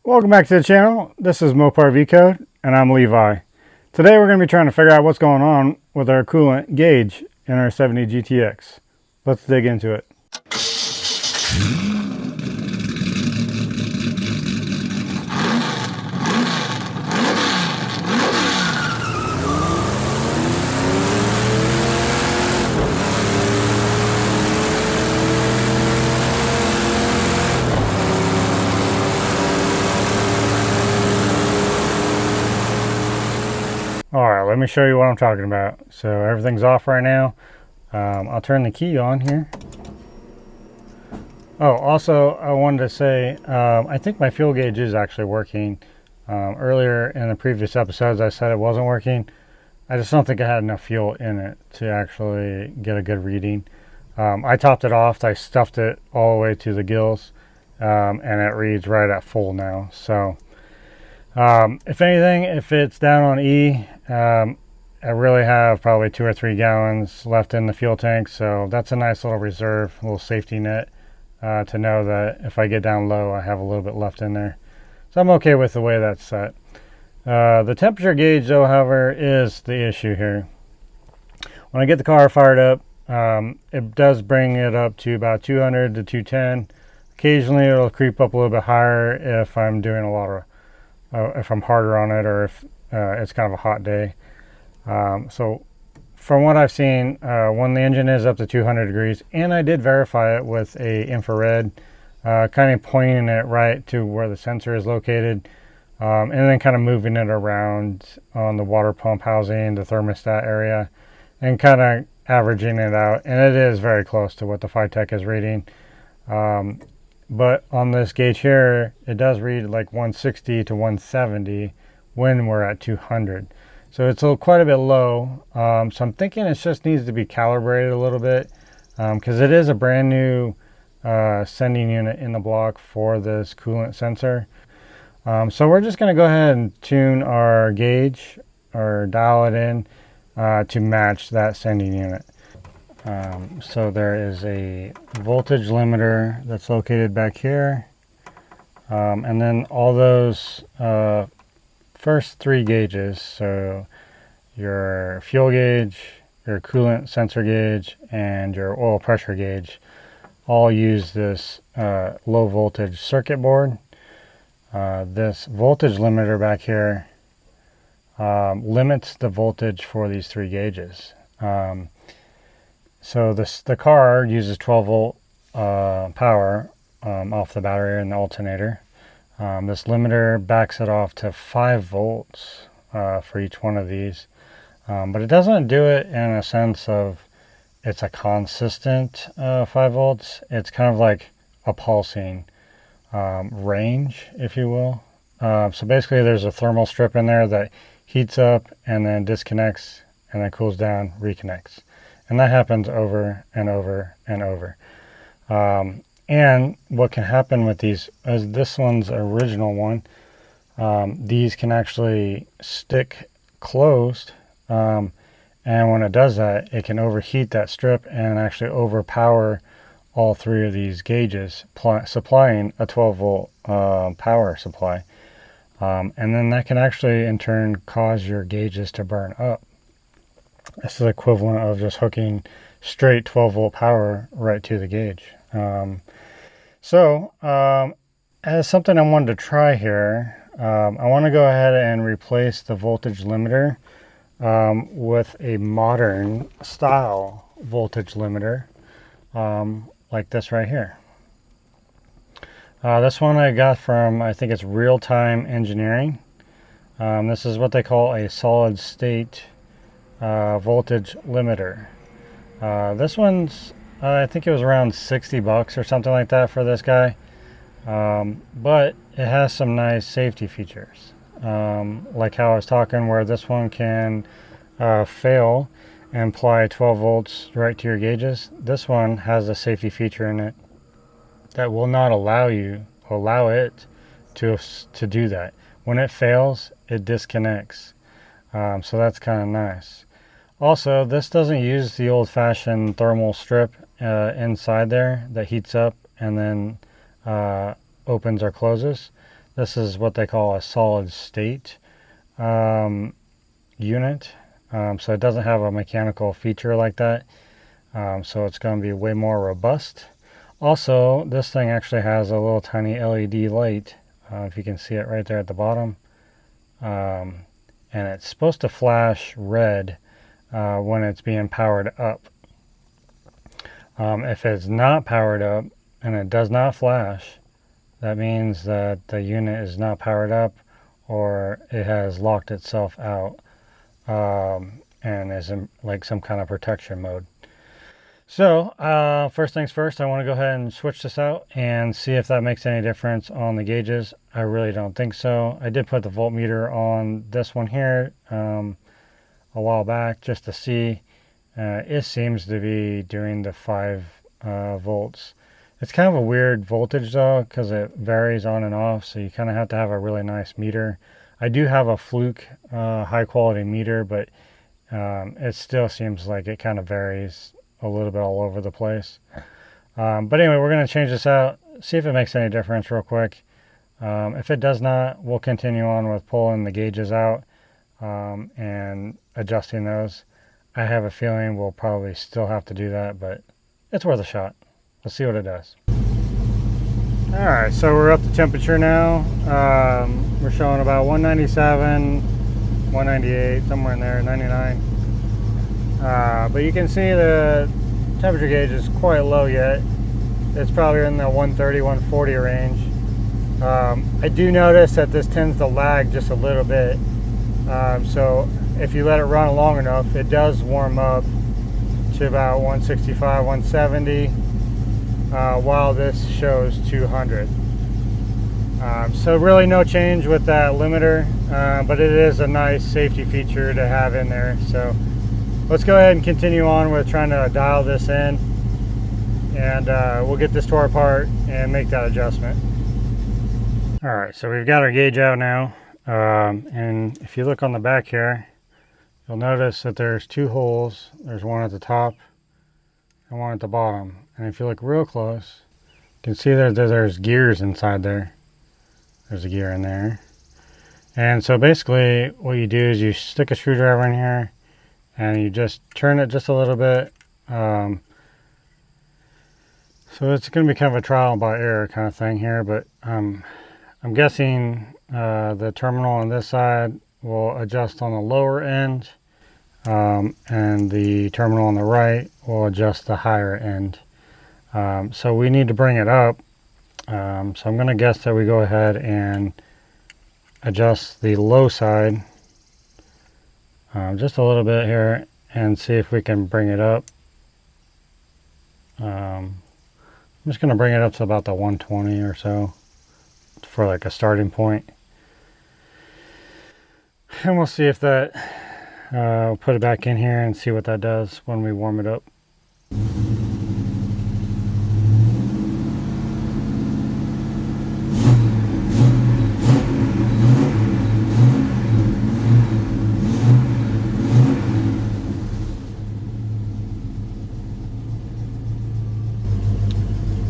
Welcome back to the channel. This is Mopar V-Code and I'm Levi. Today we're going to be trying to figure out what's going on with our coolant gauge in our 70 GTX. Let's dig into it. Alright, let me show you what I'm talking about. So everything's off right now. I'll turn the key on here. Oh, also I wanted to say, I think my fuel gauge is actually working. Earlier in the previous episodes I said it wasn't working. I just don't think I had enough fuel in it to actually get a good reading. I topped it off, I stuffed it all the way to the gills, and it reads right at full now. So if anything, if it's down on E, I really have probably 2 or 3 gallons left in the fuel tank, so that's a nice little reserve, a little safety net to know that if I get down low I have a little bit left in there. So I'm okay with the way that's set. The temperature gauge though, however, is the issue here. When I get the car fired up, it does bring it up to about 200 to 210. Occasionally it'll creep up a little bit higher if I'm doing a lot of if I'm harder on it, or if it's kind of a hot day. So from what I've seen, when the engine is up to 200 degrees, and I did verify it with a infrared, kind of pointing it right to where the sensor is located, and then kind of moving it around on the water pump housing, the thermostat area, and kind of averaging it out. And it is very close to what the Phytech is reading. But on this gauge here, it does read like 160 to 170 when we're at 200. So it's quite a bit low. So I'm thinking it just needs to be calibrated a little bit, because it is a brand new sending unit in the block for this coolant sensor. So we're just going to go ahead and tune our gauge or dial it in to match that sending unit. So there is a voltage limiter that's located back here, and then all those first 3 gauges, so your fuel gauge, your coolant sensor gauge, and your oil pressure gauge, all use this low voltage circuit board. This voltage limiter back here limits the voltage for these 3 gauges. So the car uses 12 volt power off the battery and the alternator. This limiter backs it off to 5 volts for each one of these. But it doesn't do it in a sense of it's a consistent 5 volts. It's kind of like a pulsing range, if you will. So basically there's a thermal strip in there that heats up and then disconnects and then cools down, reconnects. And that happens over and over and over. And what can happen with these, as this one's original one, these can actually stick closed. And when it does that, it can overheat that strip and actually overpower all 3 of these gauges, supplying a 12 volt power supply. And then that can actually in turn cause your gauges to burn up. This is equivalent of just hooking straight 12 volt power right to the gauge. As something I wanted to try here, I want to go ahead and replace the voltage limiter with a modern style voltage limiter, like this right here. This one I got from, I think it's Real Time Engineering. This is what they call a solid state voltage limiter. This one's I think it was around 60 bucks or something like that for this guy, but it has some nice safety features, like how I was talking, where this one can fail and apply 12 volts right to your gauges. This one has a safety feature in it that will not allow it to do that. When it fails, it disconnects. So that's kind of nice. Also, this doesn't use the old-fashioned thermal strip inside there that heats up and then opens or closes. This is what they call a solid state unit. So it doesn't have a mechanical feature like that. So it's going to be way more robust. Also, this thing actually has a little tiny LED light, if you can see it right there at the bottom. And it's supposed to flash red when it's being powered up. If it's not powered up and it does not flash, that means that the unit is not powered up, or it has locked itself out and is in like some kind of protection mode. So first things first, I want to go ahead and switch this out and see if that makes any difference on the gauges. I really don't think so. I did put the voltmeter on this one here a while back just to see. It seems to be doing the 5 volts. It's kind of a weird voltage though, because it varies on and off, so you kind of have to have a really nice meter. I do have a Fluke high quality meter, but it still seems like it kind of varies a little bit all over the place. But anyway, we're going to change this out, see if it makes any difference real quick. If it does not, we'll continue on with pulling the gauges out and adjusting those. I have a feeling we'll probably still have to do that, but it's worth a shot. Let's see what it does. Alright, so we're up to temperature now. We're showing about 197, 198, somewhere in there, 99. But you can see the temperature gauge is quite low yet. It's probably in the 130, 140 range. I do notice that this tends to lag just a little bit. So if you let it run long enough, it does warm up to about 165, 170, while this shows 200. So really no change with that limiter, but it is a nice safety feature to have in there. So let's go ahead and continue on with trying to dial this in, and we'll get this tore apart and make that adjustment. Alright, so we've got our gauge out now, and if you look on the back here, you'll notice that there's 2 holes. There's one at the top and one at the bottom. And if you look real close, you can see that there's gears inside there. There's a gear in there. And so basically what you do is you stick a screwdriver in here and you just turn it just a little bit. So it's going to be kind of a trial by error kind of thing here, but I'm guessing the terminal on this side will adjust on the lower end, and the terminal on the right will adjust the higher end. So we need to bring it up. So I'm going to guess that we go ahead and adjust the low side just a little bit here and see if we can bring it up. I'm just going to bring it up to about the 120 or so for like a starting point. And we'll see if that, we'll put it back in here and see what that does when we warm it up.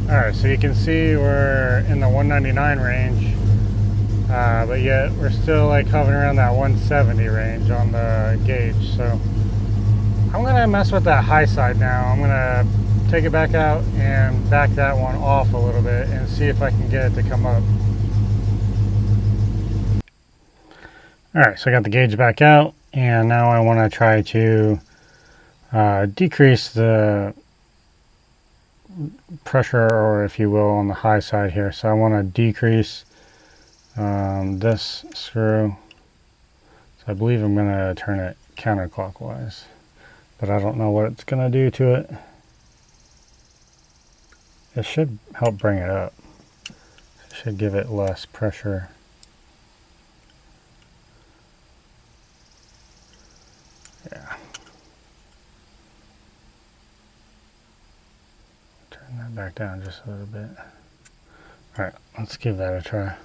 Alright, so you can see we're in the 199 range, but yet we're still like hovering around that 170 range on the gauge. So I'm going to mess with that high side now. I'm going to take it back out and back that one off a little bit and see if I can get it to come up. Alright, so I got the gauge back out, and now I want to try to decrease the pressure, or if you will, on the high side here. So I want to decrease this screw. So I believe I'm going to turn it counterclockwise, but I don't know what it's going to do to it. It should help bring it up. It should give it less pressure. Yeah. Turn that back down just a little bit. Alright, let's give that a try.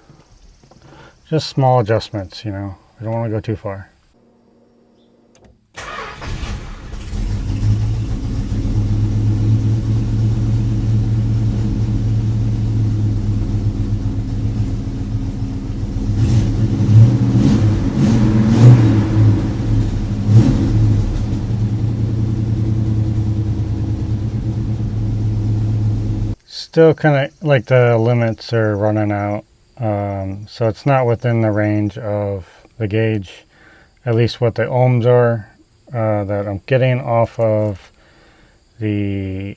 Just small adjustments, you know. We don't want to go too far. still kind of like the limits are running out. So it's not within the range of the gauge, at least what the ohms are that I'm getting off of the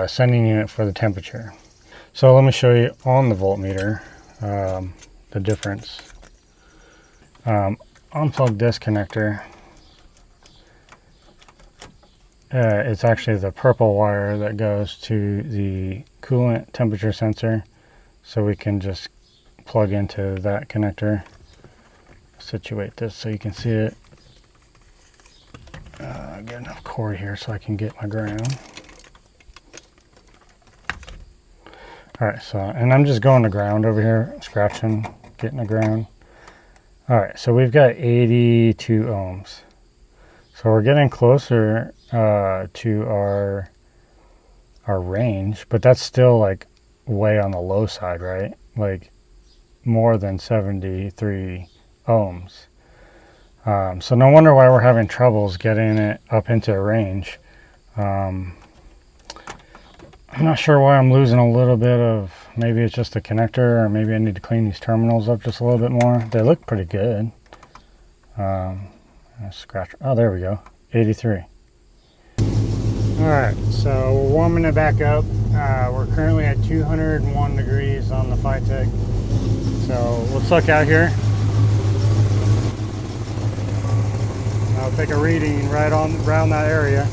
sending unit for the temperature. So let me show you on the voltmeter the difference. Unplug this connector. It's actually the purple wire that goes to the coolant temperature sensor, so we can just plug into that connector. Situate this so you can see it. Get enough cord here so I can get my ground. Alright, so, and I'm just going to ground over here, scratching, getting the ground. Alright, so we've got 82 ohms. So we're getting closer to our range, but that's still like way on the low side, right? Like more than 73 ohms. So no wonder why we're having troubles getting it up into a range. I'm not sure why I'm losing a little bit of, maybe it's just a connector, or maybe I need to clean these terminals up just a little bit more. They look pretty good. Scratch. Oh, there we go. 83. Alright, so we're warming it back up. We're currently at 201 degrees on the Phytech. So let's look out here. I'll take a reading right around that area.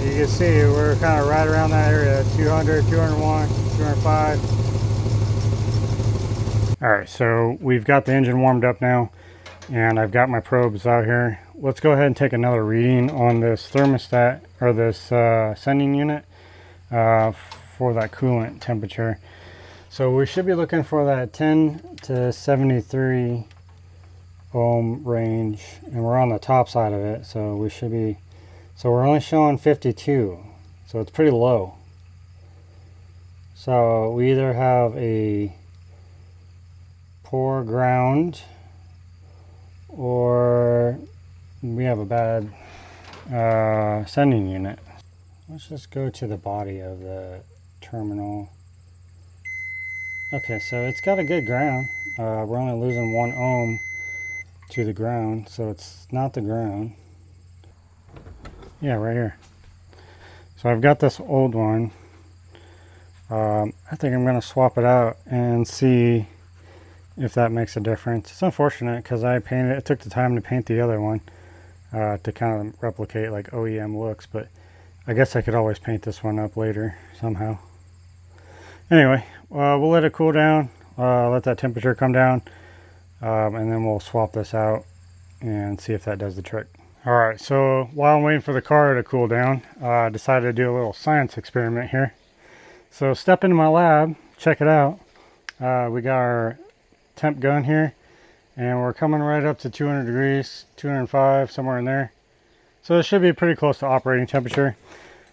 You can see we're kind of right around that area, 200, 201, 205. Alright, so we've got the engine warmed up now, and I've got my probes out here. Let's go ahead and take another reading on this thermostat, or this sending unit for that coolant temperature. So we should be looking for that 10 to 73 ohm range, and we're on the top side of it, so we should be, so we're only showing 52, so it's pretty low. So we either have a poor ground or we have a bad sending unit. Let's just go to the body of the terminal. Okay, so it's got a good ground. We're only losing 1 ohm to the ground, so it's not the ground. Yeah, right here. So I've got this old one. I think I'm going to swap it out and see if that makes a difference. It's unfortunate because I painted it, took the time to paint the other one to kind of replicate like OEM looks, but I guess I could always paint this one up later somehow. Anyway, we'll let it cool down, let that temperature come down, and then we'll swap this out and see if that does the trick. Alright, so while I'm waiting for the car to cool down, I decided to do a little science experiment here. So step into my lab, check it out. We got our temp gun here, and we're coming right up to 200 degrees, 205, somewhere in there. So it should be pretty close to operating temperature.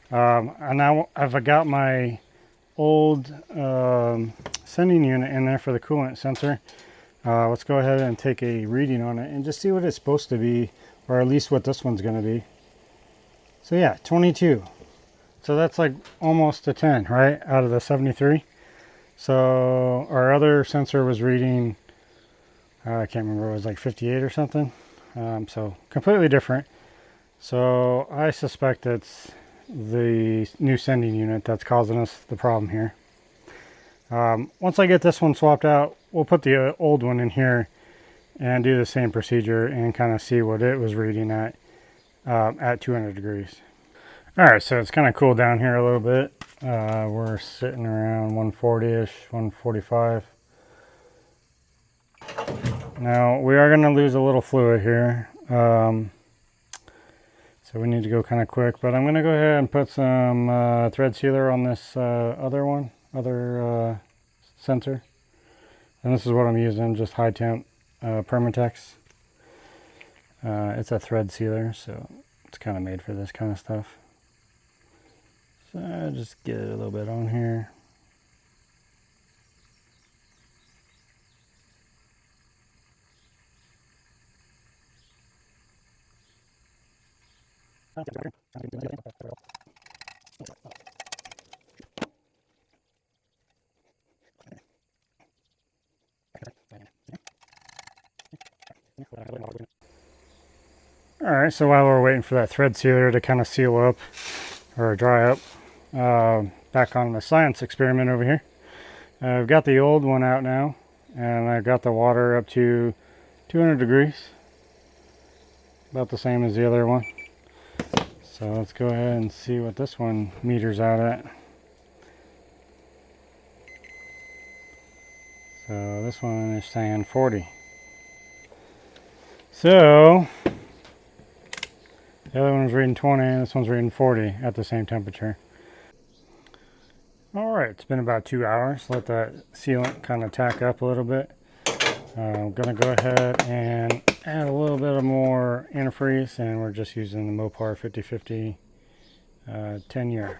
And now I've got my old sending unit in there for the coolant sensor. Let's go ahead and take a reading on it and just see what it's supposed to be, or at least what this one's going to be. So yeah, 22. So that's like almost a 10, right, out of the 73. So our other sensor was reading, I can't remember, it was like 58 or something. So completely different. So I suspect it's the new sending unit that's causing us the problem here. Once I get this one swapped out, we'll put the old one in here and do the same procedure and kind of see what it was reading at 200 degrees. Alright, so it's kind of cooled down here a little bit. We're sitting around 140-ish, 145. Now, we are going to lose a little fluid here. So we need to go kind of quick, but I'm going to go ahead and put some thread sealer on this other sensor. And this is what I'm using, just high temp Permatex. It's a thread sealer, so it's kind of made for this kind of stuff. So just get it a little bit on here. Alright, so while we're waiting for that thread sealer to kind of seal up or dry up, back on the science experiment over here. I've got the old one out now, and I've got the water up to 200 degrees, about the same as the other one. So let's go ahead and see what this one meters out at. So this one is saying 40. So the other one's reading 20 and this one's reading 40 at the same temperature. Alright, it's been about 2 hours. Let that sealant kind of tack up a little bit. I'm going to go ahead and add a little bit of more antifreeze, and we're just using the Mopar 5050 10 year.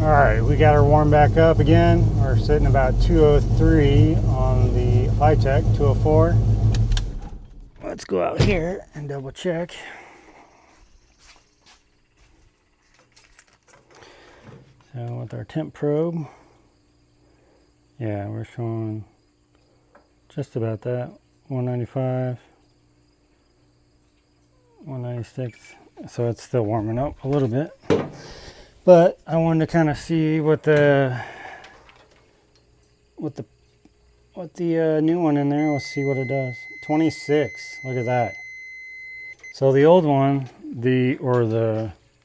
Alright, we got her warmed back up again. We're sitting about 203 on the Vitec 204. Let's go out here and double check. So with our temp probe, yeah, we're showing just about that, 195, 196. So it's still warming up a little bit. But I wanted to kind of see what the new one in there. Let's see what it does. 26. Look at that. So the old one, the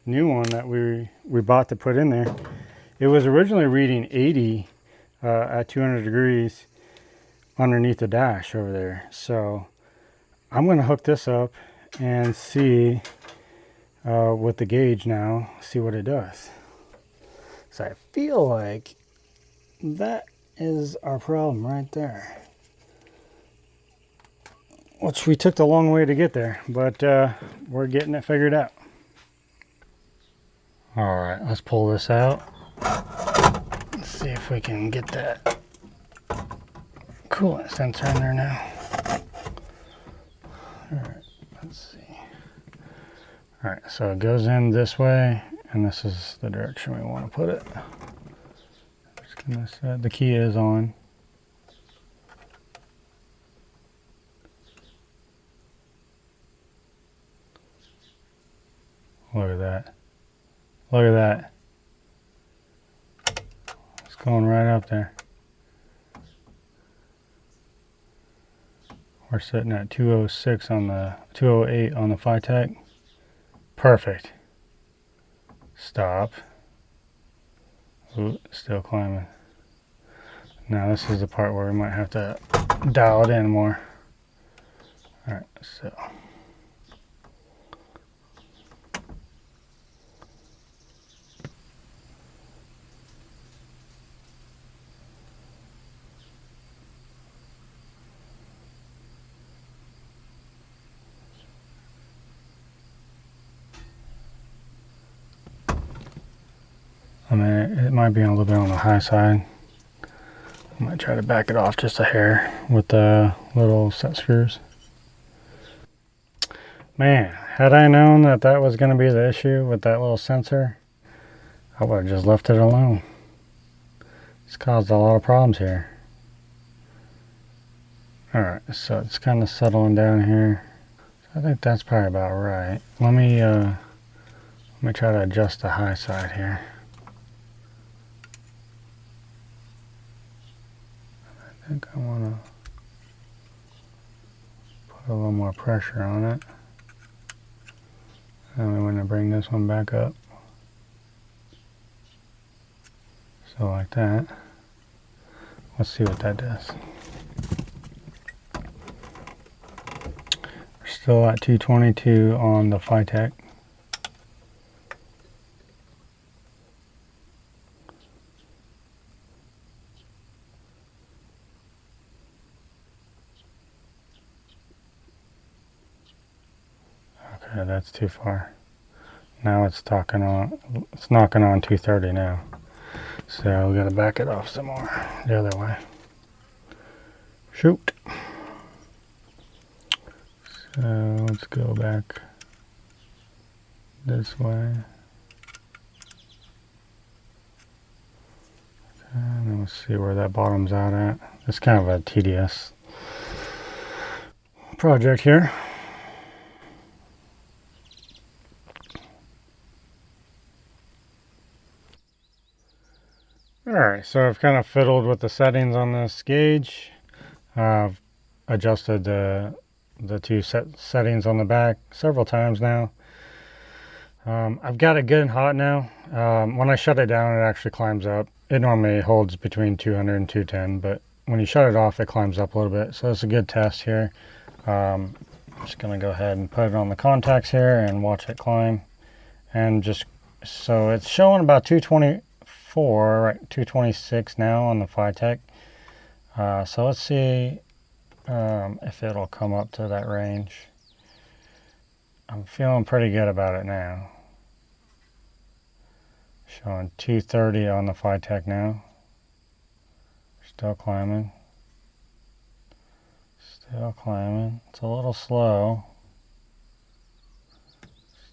new one that we bought to put in there, it was originally reading 80 at 200 degrees underneath the dash over there. So I'm going to hook this up and see with the gauge now, see what it does. So I feel like that is our problem right there, which we took the long way to get there, but we're getting it figured out. All right, let's pull this out. Let's see if we can get that coolant sensor in there now. All right, let's see. All right, so it goes in this way, and this is the direction we want to put it. Just gonna set, the key is on. Look at that. Look at that. It's going right up there. We're sitting at 206 on the 208 on the Vitec. Perfect. Stop. Ooh, still climbing. Now this is the part where we might have to dial it in more. Alright, so. I mean, it might be a little bit on the high side. I might try to back it off just a hair with the little set screws. Man, had I known that that was going to be the issue with that little sensor, I would have just left it alone. It's caused a lot of problems here. Alright, so it's kind of settling down here. I think that's probably about right. Let me try to adjust the high side here. I think I want to put a little more pressure on it. And we want to bring this one back up. So like that. Let's see what that does. We're still at 222 on the Vitec. Okay, that's too far. Now it's knocking on 230 now. So we gotta back it off some more the other way. Shoot. So let's go back this way. And then Let's see where that bottoms out at. It's kind of a tedious project here. Alright, so I've kind of fiddled with the settings on this gauge. I've adjusted the two settings on the back several times now. I've got it good and hot now. When I shut it down, it actually climbs up. It normally holds between 200 and 210, but when you shut it off, it climbs up a little bit. So it's a good test here. I'm just going to go ahead and put it on the contacts here and watch it climb. And just, so it's showing about 224, right, 226 now on the Phytech. So let's see if it'll come up to that range. I'm feeling pretty good about it now. Showing 230 on the Phytech now. Still climbing. Still climbing. It's a little slow.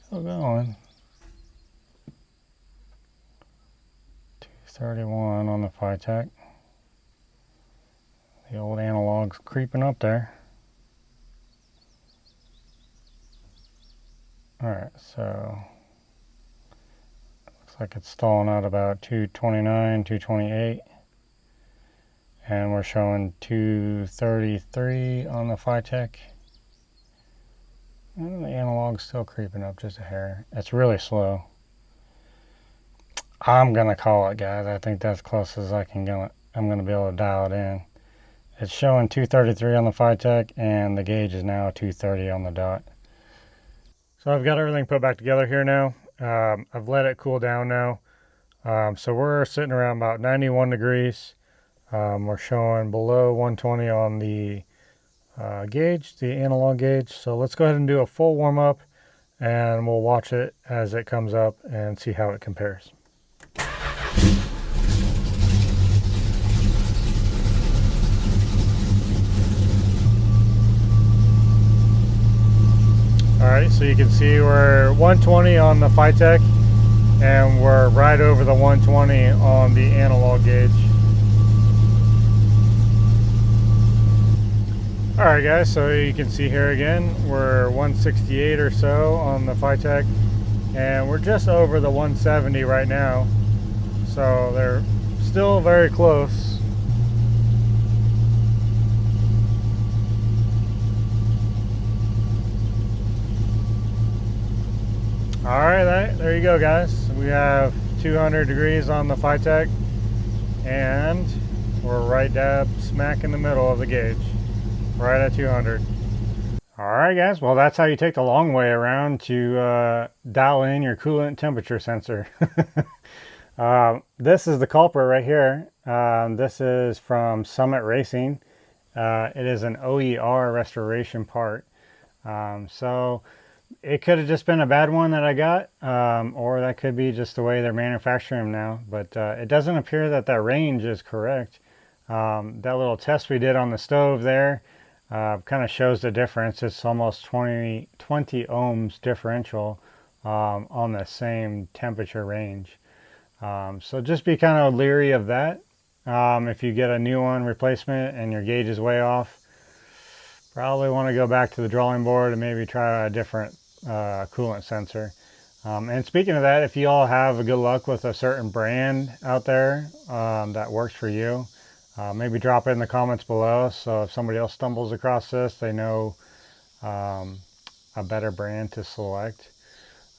Still going. 231 on the Phytech. The old analog's creeping up there. Alright, so looks like it's stalling out about 229, 228. And we're showing 233 on the Phytech. And the analog's still creeping up just a hair. It's really slow. I'm gonna call it, guys. I think that's close as I'm gonna be able to dial it in. It's showing 233 on the Phytech, and the gauge is now 230 on the dot. So I've got everything put back together here now. I've let it cool down now. So we're sitting around about 91 degrees. We're showing below 120 on the gauge, the analog gauge. So let's go ahead and do a full warm up, and we'll watch it as it comes up and see how it compares. Alright, so you can see we're 120 on the Phytech, and we're right over the 120 on the analog gauge. Alright guys, so you can see here again, we're 168 or so on the Phytech, and we're just over the 170 right now. So they're still very close. Alright, there you go guys. We have 200 degrees on the Phytech, and we're right dab smack in the middle of the gauge, right at 200. Alright guys, well that's how you take the long way around to dial in your coolant temperature sensor. This is the culprit right here. This is from Summit Racing. It is an OER restoration part. So it could have just been a bad one that I got, or that could be just the way they're manufacturing them now. But it doesn't appear that that range is correct. That little test we did on the stove there kind of shows the difference. It's almost 20 ohms differential on the same temperature range. So just be kind of leery of that. If you get a new one replacement and your gauge is way off, probably want to go back to the drawing board and maybe try a different coolant sensor. And speaking of that, if you all have a good luck with a certain brand out there that works for you, maybe drop it in the comments below, so if somebody else stumbles across this, they know a better brand to select.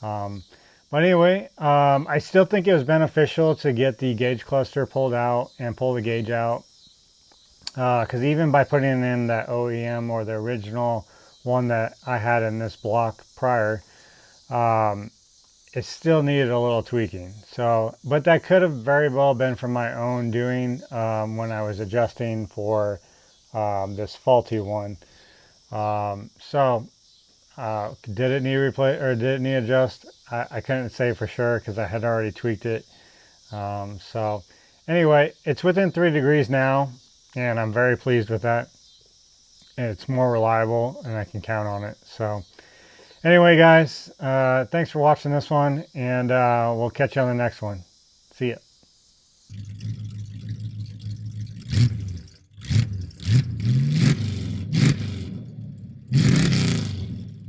But anyway, I still think it was beneficial to get the gauge cluster pulled out and pull the gauge out. Because even by putting in that OEM or the original one that I had in this block prior, it still needed a little tweaking. So, but that could have very well been from my own doing when I was adjusting for this faulty one. Did it need replace or did it need adjust? I couldn't say for sure because I had already tweaked it. So anyway, it's within 3 degrees now, and I'm very pleased with that. It's more reliable and I can count on it. So anyway guys, thanks for watching this one, and we'll catch you on the next one. See ya.